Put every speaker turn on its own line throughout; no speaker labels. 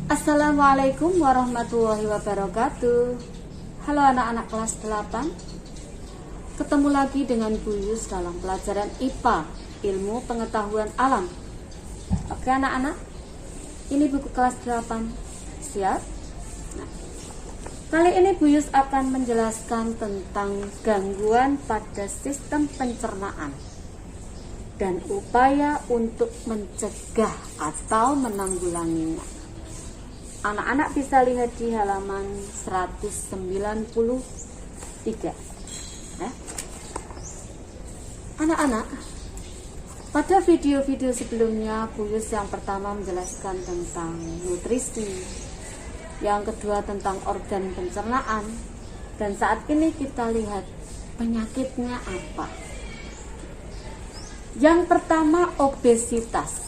Assalamualaikum warahmatullahi wabarakatuh. Halo anak-anak kelas 8. Ketemu lagi dengan Bu Yus dalam pelajaran IPA, Ilmu Pengetahuan Alam. Oke anak-anak, ini buku kelas 8. Siap? Nah, kali ini Bu Yus akan menjelaskan tentang gangguan pada sistem pencernaan dan upaya untuk mencegah atau menanggulanginya. Anak-anak bisa lihat di halaman 193. Anak-anak, pada video-video sebelumnya Bu Yus yang pertama menjelaskan tentang nutrisi, yang kedua tentang organ pencernaan, dan saat ini kita lihat penyakitnya apa. Yang pertama, obesitas.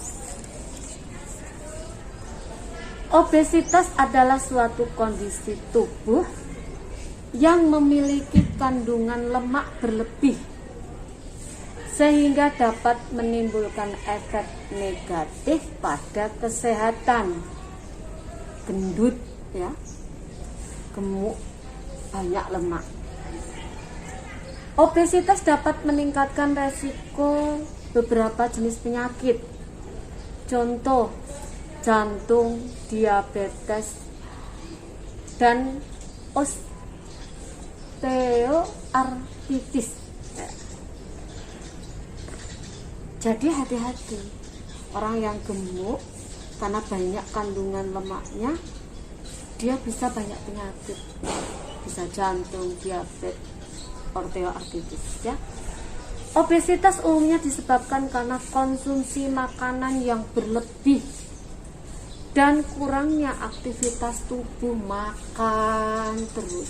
Obesitas adalah suatu kondisi tubuh yang memiliki kandungan lemak berlebih sehingga dapat menimbulkan efek negatif pada kesehatan. Gendut ya, gemuk, banyak lemak. Obesitas dapat meningkatkan resiko beberapa jenis penyakit. Contoh, jantung, diabetes, dan osteoartritis. Jadi hati-hati, orang yang gemuk karena banyak kandungan lemaknya, dia bisa banyak penyakit, bisa jantung, diabetes, osteoartritis ya. Obesitas umumnya disebabkan karena konsumsi makanan yang berlebih dan kurangnya aktivitas tubuh. Makan terus,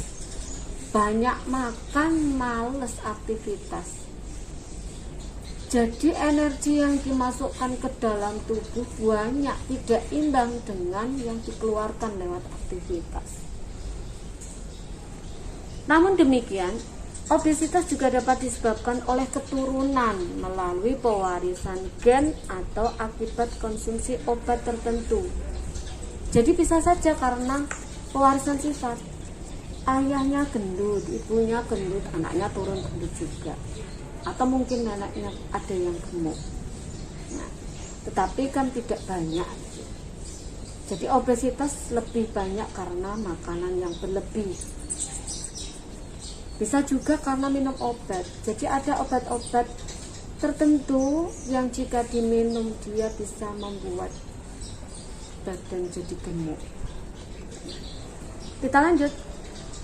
banyak makan, males aktivitas. Jadi energi yang dimasukkan ke dalam tubuh banyak, tidak imbang dengan yang dikeluarkan lewat aktivitas. Namun demikian, obesitas juga dapat disebabkan oleh keturunan melalui pewarisan gen atau akibat konsumsi obat tertentu. Jadi bisa saja karena pewarisan sifat. Ayahnya gendut, ibunya gendut, anaknya turun gendut juga. Atau mungkin anaknya ada yang gemuk. Nah, tetapi kan tidak banyak. Jadi obesitas lebih banyak karena makanan yang berlebih. Bisa juga karena minum obat. Jadi ada obat-obat tertentu yang jika diminum dia bisa membuat badan jadi gemuk. Kita lanjut.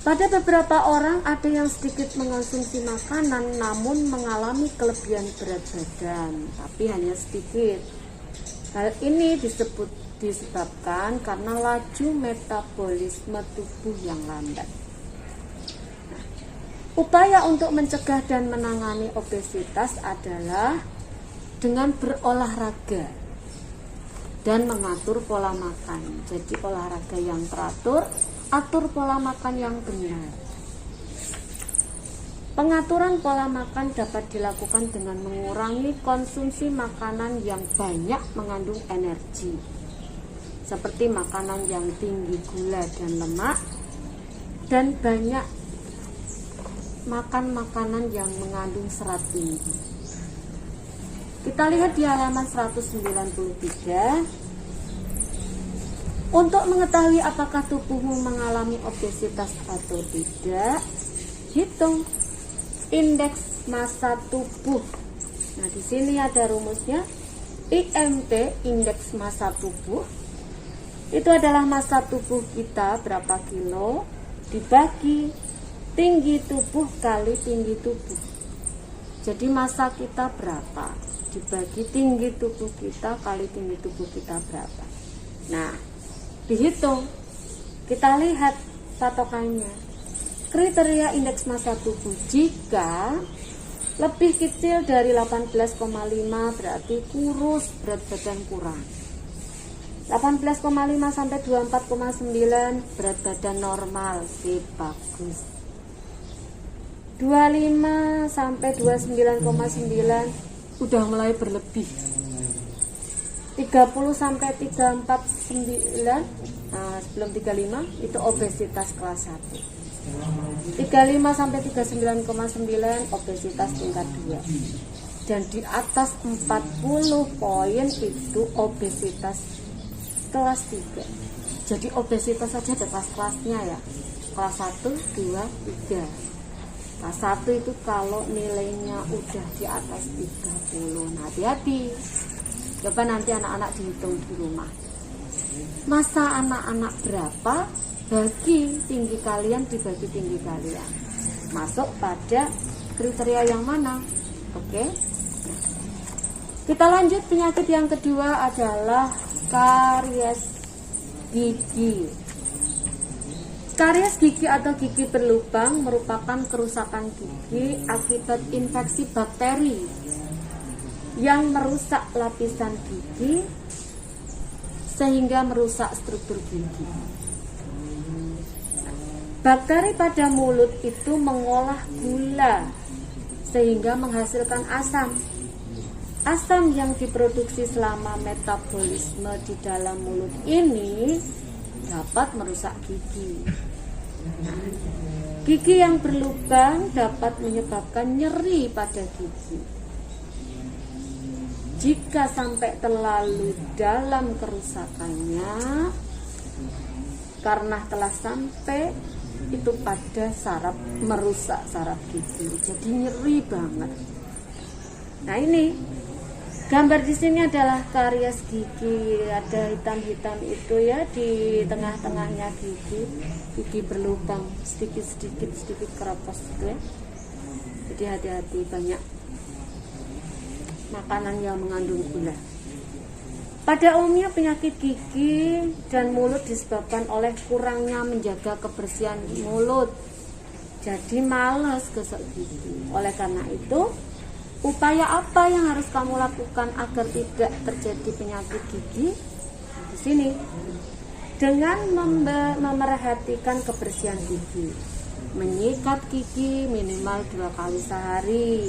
Pada beberapa orang ada yang sedikit mengonsumsi makanan namun mengalami kelebihan berat badan, tapi hanya sedikit. Hal ini disebabkan karena laju metabolisme tubuh yang lambat. Upaya untuk mencegah dan menangani obesitas adalah dengan berolahraga dan mengatur pola makan. Jadi olahraga yang teratur, atur pola makan yang benar. Pengaturan pola makan dapat dilakukan dengan mengurangi konsumsi makanan yang banyak mengandung energi, seperti makanan yang tinggi gula dan lemak, dan banyak makan makanan yang mengandung serat tinggi. Kita lihat di halaman 193. Untuk mengetahui apakah tubuhmu mengalami obesitas atau tidak, hitung indeks massa tubuh. Nah, di sini ada rumusnya. IMT, indeks massa tubuh, itu adalah massa tubuh kita berapa kilo dibagi tinggi tubuh kali tinggi tubuh. Jadi massa kita berapa dibagi tinggi tubuh kita kali tinggi tubuh kita berapa. Nah, dihitung. Kita lihat patokannya. Kriteria indeks massa tubuh jika lebih kecil dari 18,5 berarti kurus, berat badan kurang. 18,5 sampai 24,9 berat badan normal, bagus. 25 sampai 29,9 udah mulai berlebih. 30 sampai 349 sebelum 35 itu obesitas kelas 1. 35 sampai 39,9 obesitas tingkat 2. Dan di atas 40 poin itu obesitas kelas 3. Jadi obesitas saja ada kelas-kelasnya ya. Kelas 1, 2, 3. Kelas 1 itu kalau nilainya udah di atas 30. Nah, hati-hati. Coba nanti anak-anak dihitung di rumah. Masa anak-anak berapa bagi tinggi kalian dibagi tinggi kalian. Masuk pada kriteria yang mana? Oke. Kita lanjut, penyakit yang kedua adalah karies gigi. Karies gigi atau gigi berlubang merupakan kerusakan gigi akibat infeksi bakteri yang merusak lapisan gigi sehingga merusak struktur gigi. Bakteri pada mulut itu mengolah gula sehingga menghasilkan asam. Asam yang diproduksi selama metabolisme di dalam mulut ini dapat merusak gigi. Gigi yang berlubang dapat menyebabkan nyeri pada gigi. Jika sampai terlalu dalam kerusakannya, karena telah sampai itu pada saraf, merusak saraf gigi, jadi nyeri banget. Nah, ini gambar di sini adalah karies gigi, ada hitam-hitam itu ya di tengah-tengahnya gigi berlubang sedikit keropos gitu ya. Jadi hati-hati, banyak makanan yang mengandung gula. Pada umumnya penyakit gigi dan mulut disebabkan oleh kurangnya menjaga kebersihan mulut. Jadi malas gosok gigi. Oleh karena itu, upaya apa yang harus kamu lakukan agar tidak terjadi penyakit gigi? Di sini, dengan memerhatikan kebersihan gigi, menyikat gigi minimal 2 kali sehari.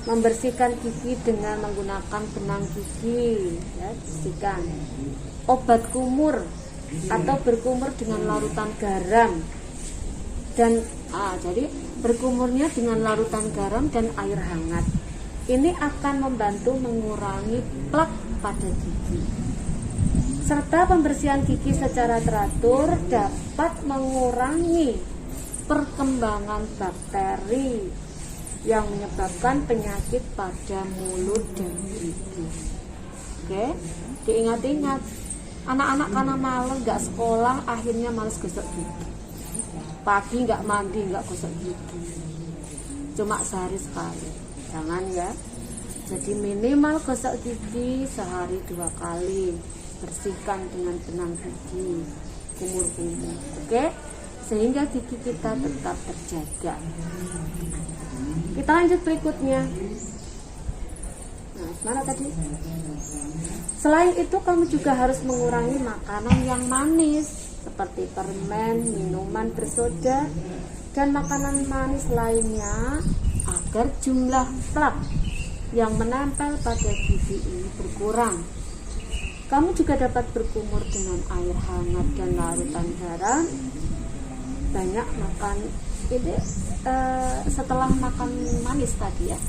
Membersihkan gigi dengan menggunakan benang gigi, ya, bersihkan. Obat kumur atau berkumur dengan larutan garam dan jadi berkumurnya dengan larutan garam dan air hangat. Ini akan membantu mengurangi plak pada gigi. Serta pembersihan gigi secara teratur dapat mengurangi perkembangan bakteri yang menyebabkan penyakit pada mulut dan gigi. Oke, diingat-ingat, anak-anak karena malas nggak sekolah, akhirnya malas gosok gigi. Pagi nggak mandi, nggak gosok gigi, cuma sehari sekali. Jangan ya. Jadi minimal gosok gigi sehari 2 kali. Bersihkan dengan benang gigi, kumur-kumur. Oke, sehingga gigi kita tetap terjaga. Kita lanjut berikutnya. Nah, mana tadi? Selain itu, kamu juga harus mengurangi makanan yang manis seperti permen, minuman bersoda, dan makanan manis lainnya agar jumlah plak yang menempel pada gigi ini berkurang. Kamu juga dapat berkumur dengan air hangat dan larutan garam. Banyak makan ini setelah makan manis tadi ya.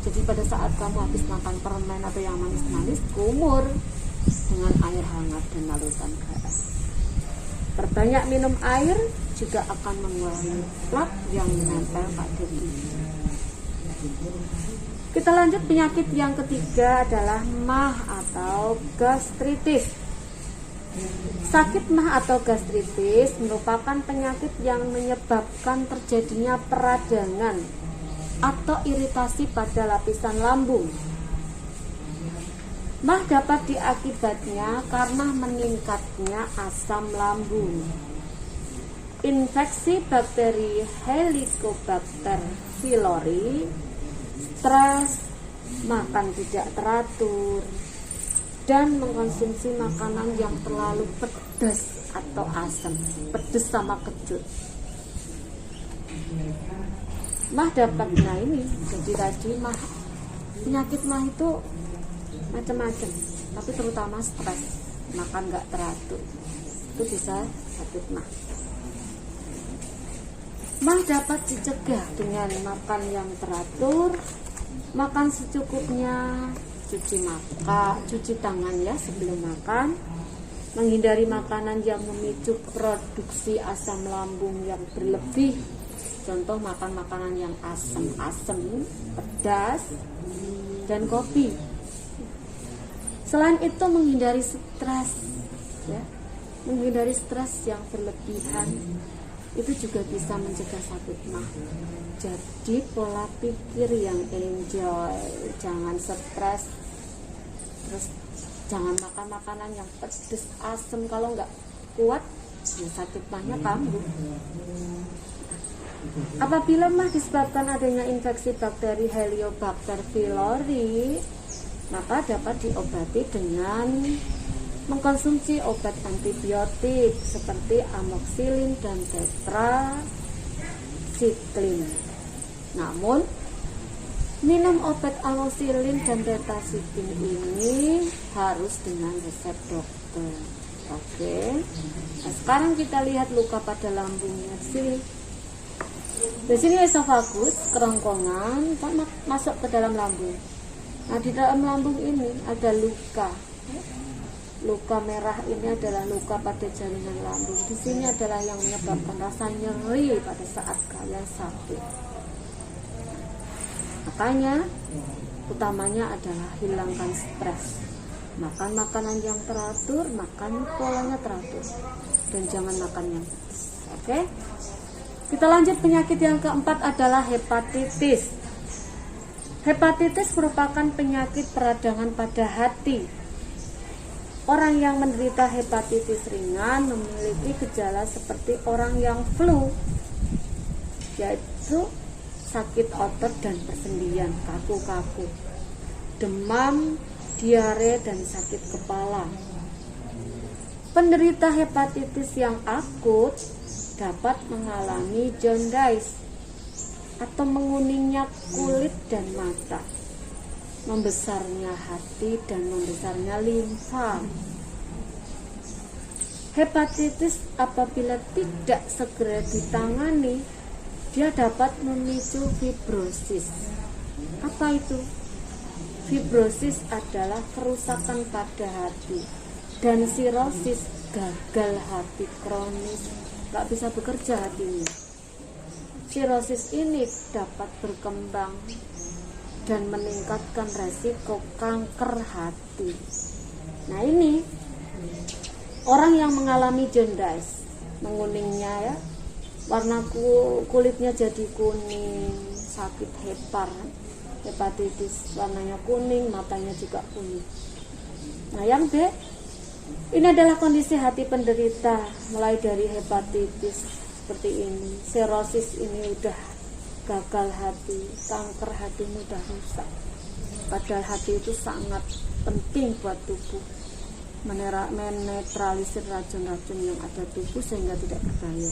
Jadi pada saat kamu habis makan permen atau yang manis-manis, kumur dengan air hangat dan larutan garam. Perbanyak minum air juga akan mengurangi plak yang menempel pada gigi. Kita lanjut, penyakit yang ketiga adalah MAH atau gastritis. Sakit MAH atau gastritis merupakan penyakit yang menyebabkan terjadinya peradangan atau iritasi pada lapisan lambung. MAH dapat diakibatnya karena meningkatnya asam lambung, infeksi bakteri Helicobacter pylori, stres, makan tidak teratur, dan mengkonsumsi makanan yang terlalu pedas atau asam, pedas sama kecut. MAH dapatnya ini, jadi tadi MAH, penyakit MAH itu macam-macam, tapi terutama stres, makan nggak teratur, itu bisa sakit mah. Mah dapat dicegah dengan makan yang teratur, makan secukupnya, cuci tangan ya sebelum makan, menghindari makanan yang memicu produksi asam lambung yang berlebih. Contoh makan makanan yang asam-asam, pedas, dan kopi. Selain itu menghindari stres, ya, menghindari stres yang berlebihan itu juga bisa mencegah sakit mah. Jadi pola pikir yang enjoy, jangan stres, terus jangan makan makanan yang pedas, asam. Kalau nggak kuat, ya sakit mahnya kambuh. Apabila mah disebabkan adanya infeksi bakteri Helicobacter pylori, maka dapat diobati dengan mengkonsumsi obat antibiotik seperti amoxicillin dan tetracycline. Namun, minum obat amoxicillin dan tetracycline ini harus dengan resep dokter. Oke. Nah, sekarang kita lihat luka pada lambungnya di sini. Di sini esofagus, kerongkongan, masuk ke dalam lambung. Nah, di dalam lambung ini ada luka. Luka merah ini adalah luka pada jaringan lambung. Di sini adalah yang menyebabkan rasa nyeri pada saat kalian sakit. Makanya, utamanya adalah hilangkan stres. Makan makanan yang teratur, makan polanya teratur, dan jangan makan yang pedas. Oke? Kita lanjut, penyakit yang keempat adalah hepatitis. Hepatitis merupakan penyakit peradangan pada hati. Orang yang menderita hepatitis ringan memiliki gejala seperti orang yang flu, yaitu sakit otot dan persendian, kaku-kaku, demam, diare, dan sakit kepala. Penderita hepatitis yang akut dapat mengalami jaundice atau menguningnya kulit dan mata, membesarnya hati, dan membesarnya limfa. Hepatitis apabila tidak segera ditangani, dia dapat memicu fibrosis. Apa itu? Fibrosis adalah kerusakan pada hati, dan sirosis gagal hati kronis, gak bisa bekerja hatinya. Sirosis ini dapat berkembang dan meningkatkan resiko kanker hati. Nah, ini orang yang mengalami jaundice, menguningnya ya, warna kulitnya jadi kuning, sakit hepatitis, warnanya kuning, matanya juga kuning. Nah, yang B, ini adalah kondisi hati penderita, mulai dari hepatitis seperti ini, sirosis ini udah gagal hati, kanker hati mudah rusak. Padahal hati itu sangat penting buat tubuh, menetralisir racun-racun yang ada tubuh sehingga tidak berbahaya.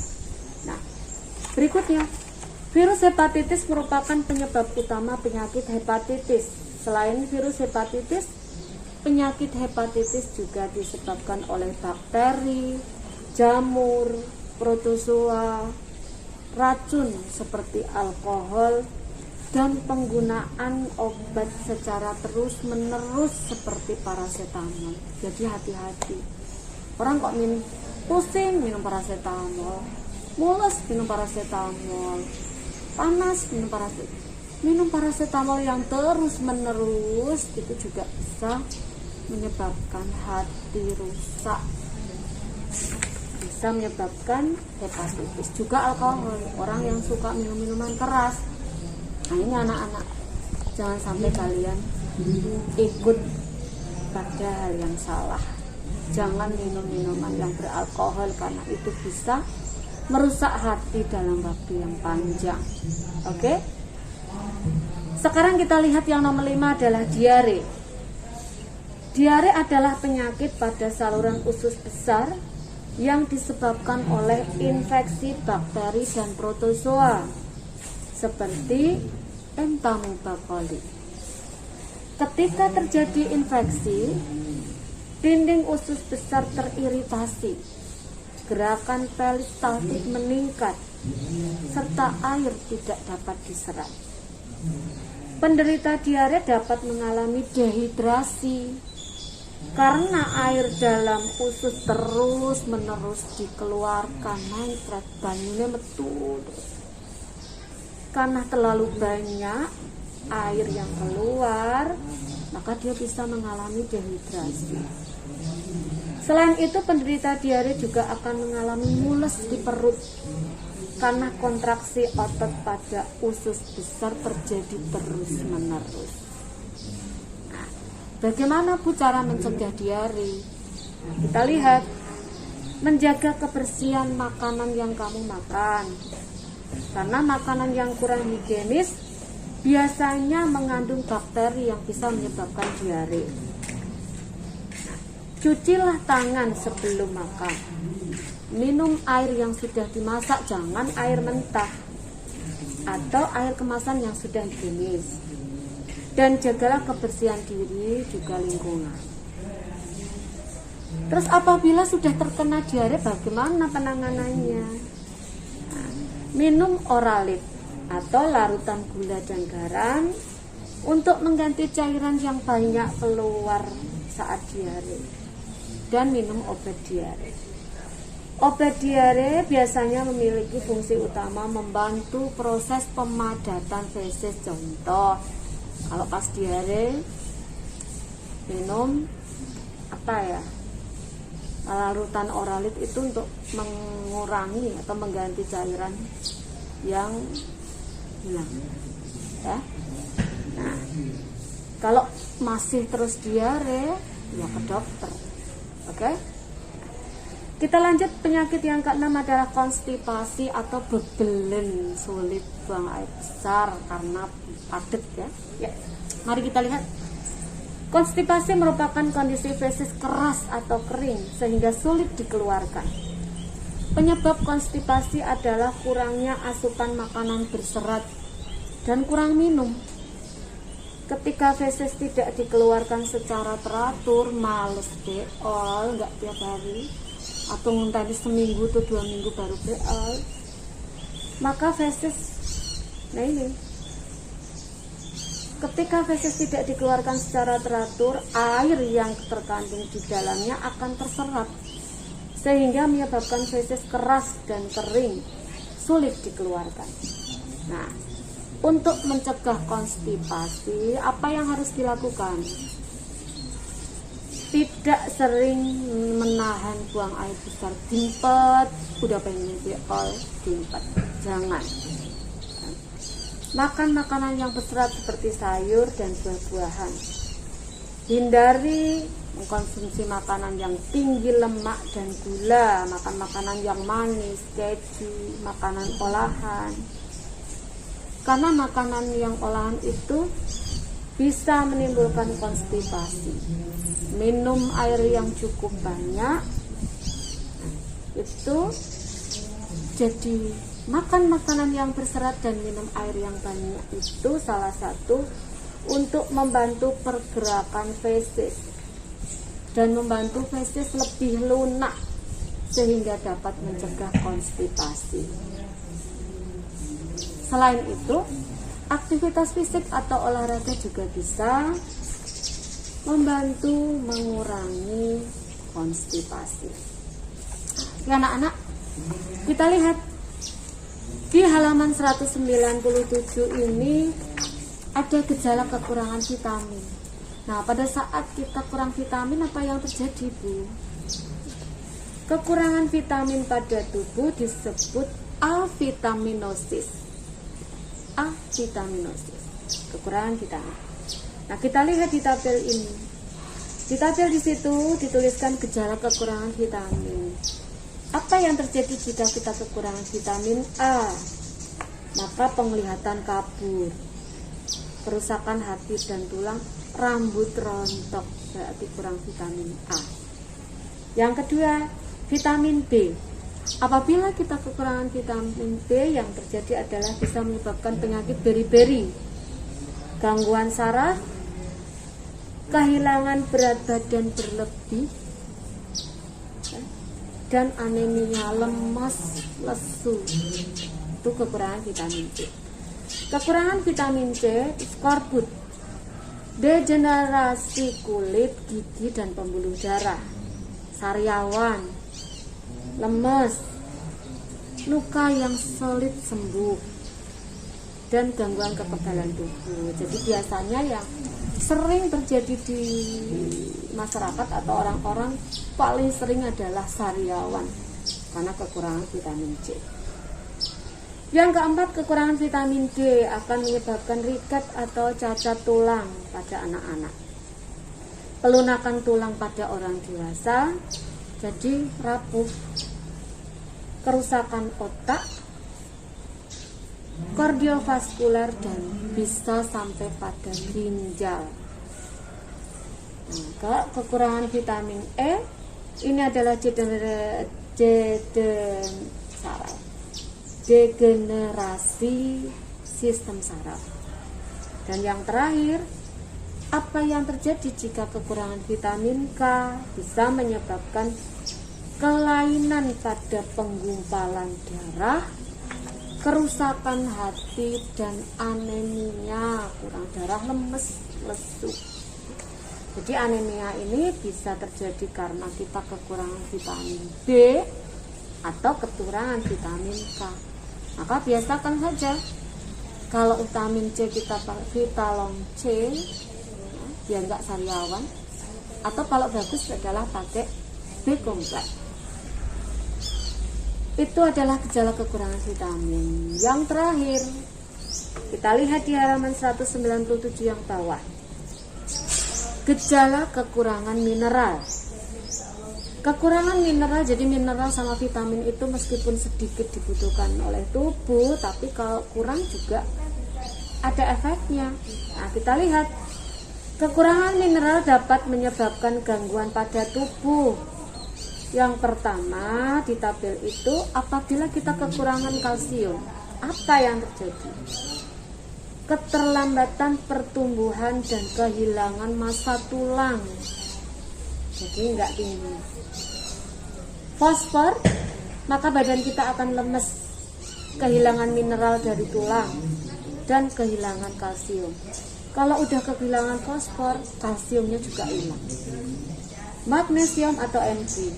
Nah, berikutnya, virus hepatitis merupakan penyebab utama penyakit hepatitis. Selain virus hepatitis, penyakit hepatitis juga disebabkan oleh bakteri, jamur, protozoa, racun seperti alkohol, dan penggunaan obat secara terus-menerus seperti paracetamol. Jadi hati-hati. Orang kok pusing minum paracetamol, mules minum paracetamol, panas minum paracetamol yang terus-menerus, itu juga bisa menyebabkan hati rusak, bisa menyebabkan hepatitis. Juga alkohol, orang yang suka minum minuman keras. Nah, ini anak-anak, jangan sampai kalian ikut pada hal yang salah. Jangan minum minuman yang beralkohol, karena itu bisa merusak hati dalam waktu yang panjang. Oke? Sekarang kita lihat yang nomor 5 adalah diare. Diare adalah penyakit pada saluran usus besar yang disebabkan oleh infeksi bakteri dan protozoa seperti Entomobacter. Ketika terjadi infeksi, dinding usus besar teriritasi pergerakan peristaltik meningkat, serta air tidak dapat diserap. Penderita diare dapat mengalami dehidrasi karena air dalam usus terus menerus dikeluarkan, nitrat banyune metu. Karena terlalu banyak air yang keluar, maka dia bisa mengalami dehidrasi. Selain itu, penderita diare juga akan mengalami mules di perut karena kontraksi otot pada usus besar terjadi terus-menerus. Nah, bagaimana Bu cara mencegah diare? Kita lihat, menjaga kebersihan makanan yang kamu makan. Karena makanan yang kurang higienis biasanya mengandung bakteri yang bisa menyebabkan diare. Cucilah tangan sebelum makan. Minum air yang sudah dimasak, jangan air mentah atau air kemasan yang sudah higienis. Dan jagalah kebersihan diri juga lingkungan. Terus apabila sudah terkena diare, bagaimana penanganannya? Nah, minum Oralit atau larutan gula dan garam untuk mengganti cairan yang banyak keluar saat diare. Dan minum obat diare. Obat diare biasanya memiliki fungsi utama membantu proses pemadatan feses. Contoh, kalau pas diare minum larutan Oralit itu untuk mengurangi atau mengganti cairan yang hilang. Ya. Nah, kalau masih terus diare, ya ke dokter. Oke. Kita lanjut, penyakit yang keenam adalah konstipasi atau bebelen, sulit buang air besar karena padat ya. Ya. Mari kita lihat. Konstipasi merupakan kondisi feses keras atau kering sehingga sulit dikeluarkan. Penyebab konstipasi adalah kurangnya asupan makanan berserat dan kurang minum. Ketika feses tidak dikeluarkan secara teratur, males beol, nggak tiap hari, atau tadi seminggu atau 2 minggu baru beol, maka feses, ketika feses tidak dikeluarkan secara teratur, air yang terkandung di dalamnya akan terserap, sehingga menyebabkan feses keras dan kering, sulit dikeluarkan. Nah, untuk mencegah konstipasi, apa yang harus dilakukan? Tidak sering menahan buang air besar, dimpet, udah pengen beol, dimpet, jangan. Makan makanan yang berserat seperti sayur dan buah-buahan. Hindari mengkonsumsi makanan yang tinggi lemak dan gula, makan makanan yang manis, keju, makanan olahan. Karena makanan yang olahan itu bisa menimbulkan konstipasi. Minum air yang cukup banyak, itu jadi makan makanan yang berserat dan minum air yang banyak itu salah satu untuk membantu pergerakan feses dan membantu feses lebih lunak sehingga dapat mencegah konstipasi. Selain itu, aktivitas fisik atau olahraga juga bisa membantu mengurangi konstipasi. Ya, anak-anak, kita lihat di halaman 197 ini ada gejala kekurangan vitamin. Nah, pada saat kita kurang vitamin, apa yang terjadi, Bu? Kekurangan vitamin pada tubuh disebut avitaminosis. Kekurangan vitamin. Nah, kita lihat di tabel ini. Di tabel di situ dituliskan gejala kekurangan vitamin. Apa yang terjadi jika kita kekurangan vitamin A? Maka penglihatan kabur, kerusakan hati dan tulang, rambut rontok, berarti kurang vitamin A. Yang kedua, vitamin B. Apabila kita kekurangan vitamin B, yang terjadi adalah bisa menyebabkan penyakit beri-beri, gangguan saraf, kehilangan berat badan berlebih, dan anemia, lemas, lesu. Itu kekurangan vitamin C. Kekurangan vitamin C, skorbut, degenerasi kulit, gigi, dan pembuluh darah, sariawan, lemes, luka yang sulit sembuh, dan gangguan kekebalan tubuh. Jadi biasanya yang sering terjadi di masyarakat atau orang-orang paling sering adalah sariawan karena kekurangan vitamin C. Yang keempat, kekurangan vitamin D akan menyebabkan riket atau cacat tulang pada anak-anak, pelunakan tulang pada orang dewasa, jadi rapuh, kerusakan otak, kardiovaskuler, dan bisa sampai pada ginjal. Nah, kekurangan vitamin E ini adalah degenerasi sistem saraf. Dan yang terakhir, apa yang terjadi jika kekurangan vitamin K bisa menyebabkan kelainan pada penggumpalan darah, kerusakan hati, dan anemia, kurang darah, lemes, lesu. Jadi anemia ini bisa terjadi karena kita kekurangan vitamin B atau kekurangan vitamin K. Maka biasakan saja kalau vitamin C kita pakai Vitalong C, biar nggak sariawan, atau kalau bagus adalah pakai B kompleks. Itu adalah gejala kekurangan vitamin. Yang terakhir, kita lihat di halaman 197 yang bawah. Gejala kekurangan mineral. Kekurangan mineral, jadi mineral sama vitamin itu meskipun sedikit dibutuhkan oleh tubuh, tapi kalau kurang juga ada efeknya. Nah, kita lihat, kekurangan mineral dapat menyebabkan gangguan pada tubuh. Yang pertama di tabel itu, apabila kita kekurangan kalsium, apa yang terjadi? Keterlambatan pertumbuhan dan kehilangan massa tulang, jadi nggak tinggi. Fosfor, maka badan kita akan lemes, kehilangan mineral dari tulang, dan kehilangan kalsium. Kalau udah kehilangan fosfor, kalsiumnya juga hilang. Magnesium atau Mg,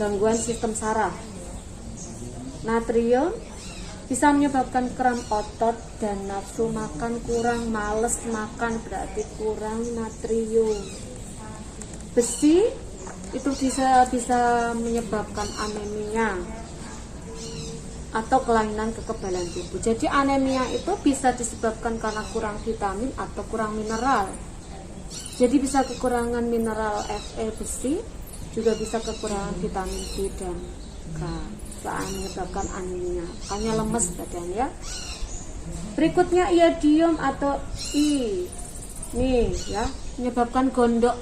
gangguan sistem saraf. Natrium bisa menyebabkan kram otot dan nafsu makan kurang, males makan berarti kurang natrium. Besi itu bisa menyebabkan anemia atau kelainan kekebalan tubuh. Jadi anemia itu bisa disebabkan karena kurang vitamin atau kurang mineral. Jadi bisa kekurangan mineral Fe, besi, juga bisa kekurangan vitamin D dan K, menyebabkan anemia, hanya lemes badan ya. Berikutnya iodium atau I, nih ya, menyebabkan gondok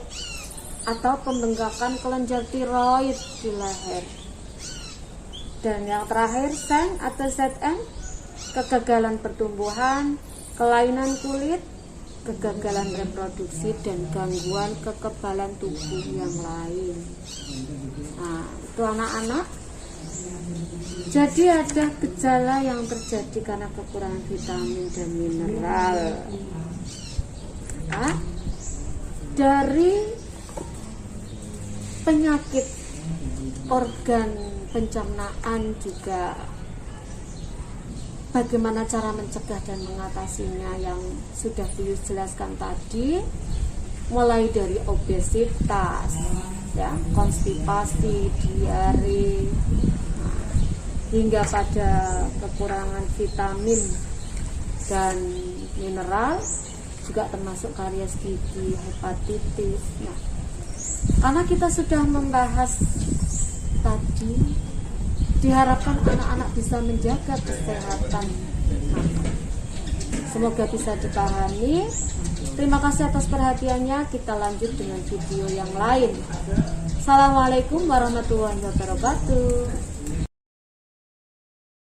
atau pembengkakan kelenjar tiroid di leher. Dan yang terakhir Zn atau Zn, kegagalan pertumbuhan, kelainan kulit, kegagalan reproduksi, dan gangguan kekebalan tubuh yang lain. Nah, itu anak-anak. Jadi ada gejala yang terjadi karena kekurangan vitamin dan mineral. Nah, dari penyakit organ pencernaan juga bagaimana cara mencegah dan mengatasinya yang sudah dijelaskan tadi, mulai dari obesitas, ya, konstipasi, diare, hingga pada kekurangan vitamin dan mineral, juga termasuk karies gigi, hepatitis. Nah, karena kita sudah membahas tadi, diharapkan anak-anak bisa menjaga kesehatan mata. Semoga bisa dipahami. Terima kasih atas perhatiannya. Kita lanjut dengan video yang lain. Assalamualaikum warahmatullahi wabarakatuh.